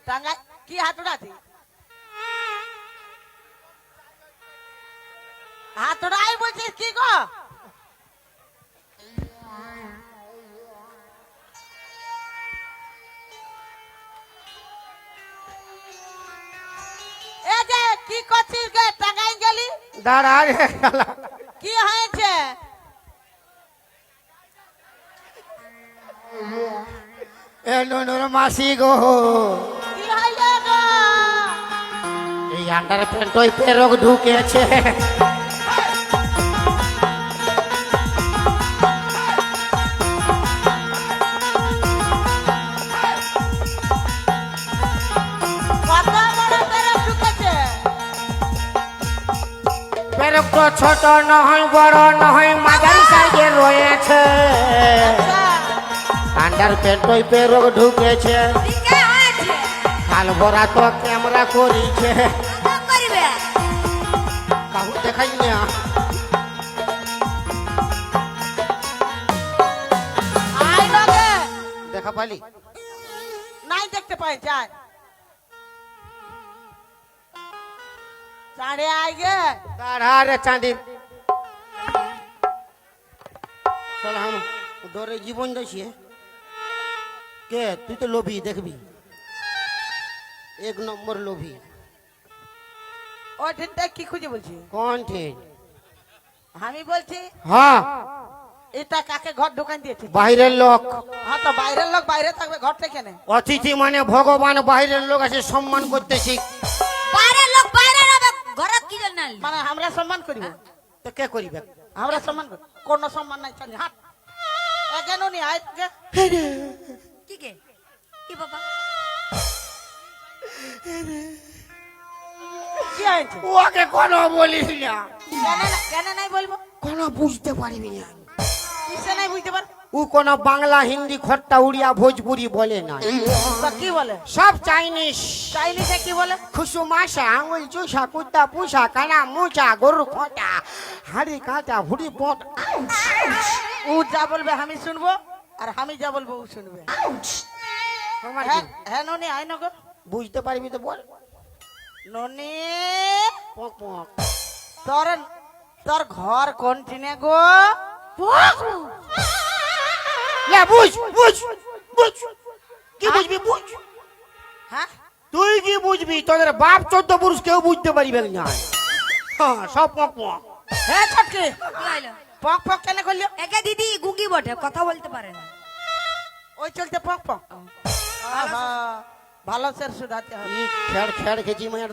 টাঙ্গাই কি হাতুড়াছি হাতুড়াই বলছিস কি গো এ যে কি করছিস গে টাঙ্গাই গেলি দাঁড়া রে কি হয়েছে এলোনোর মাসি গো কি হইলো গো এই আন্ডার প্যান্ট ওই পেরক ঢুকেছে কত বড় পেরেক ঢুকেছে পেরক তো ছোট নয় বড় নয় মাঝারি সাইজে রয়েছে আচ্ছা আন্ডার প্যান্ট ওই পেরক ঢুকেছে ঠিকই হয়েছে কাল ভরা তো ক্যামেরা করিছে কি করবে কাহু দেখাই না আই লগে দেখা পাইলি নাই দেখতে পাই যায় সাড়ে আই গে দাঁড়া রে চাঁদি চল হাম দরে জীবন যাইছি কে তুই তো লোভী দেখবি এক নম্বর লোভী ওই ঠিনটা কি খুঁজে বলছি কোন ঠিক আমি বলছি হ্যাঁ এটা কাকে ঘর ঢোকান দিয়েছে বাইরের লোক হ্যাঁ তো বাইরের লোক বাইরে থাকবে ঘর থেকে নে অতিথি মানে ভগবান বাইরের লোক আছে সম্মান করতে শিখ বাইরের লোক বাইরে রবে ঘরে কি জন্য আনলি? মানে আমরা সম্মান করিব তো কে করিবে আমরা সম্মান করি কোন সম্মান নাই চলি হাত একেন নি আই গে কি কে কি বাবা কি হয়েছে ওকে কোনো বলিস না কেন নাই বলবো কোনো বুঝতে পারবি না কিসে নাই বুঝতে পার ও কোনো বাংলা হিন্দি খট্টা উড়িয়া ভোজপুরি বলে না তা কি বলে সব চাইনিজ চাইনিজে কি বলে খুশু মাসা আঙুল চুষা কুত্তা পুষা কানা মুচা গরু খোঁটা হাড়ি কাঁচা হুড়ি পট ও যা বলবে আমি শুনবো আর আমি যা বলবো ও শুনবে হ্যাঁ হ্যাঁ ননি আই নগো বুঝতে পারবি তো বল ননি পক পক তোর তোর ঘর কোনটিনে গো লে বুঝ বুঝ বুঝ কি বুঝবি বুঝ হ্যাঁ তুই কি বুঝবি তোদের বাপ 14 পুরুষ কেউ বুঝতে পারবে না হ্যাঁ সব পক পক হ্যাঁ ছটকি কি হইলো পক পক কেন করলিও একে দিদি গুঙ্গি বটে কথা বলতে পারে না ওই চলতে পক পক আহা, ভালো স্যার শুধাতে হবে খেড় খেড় খেছি মার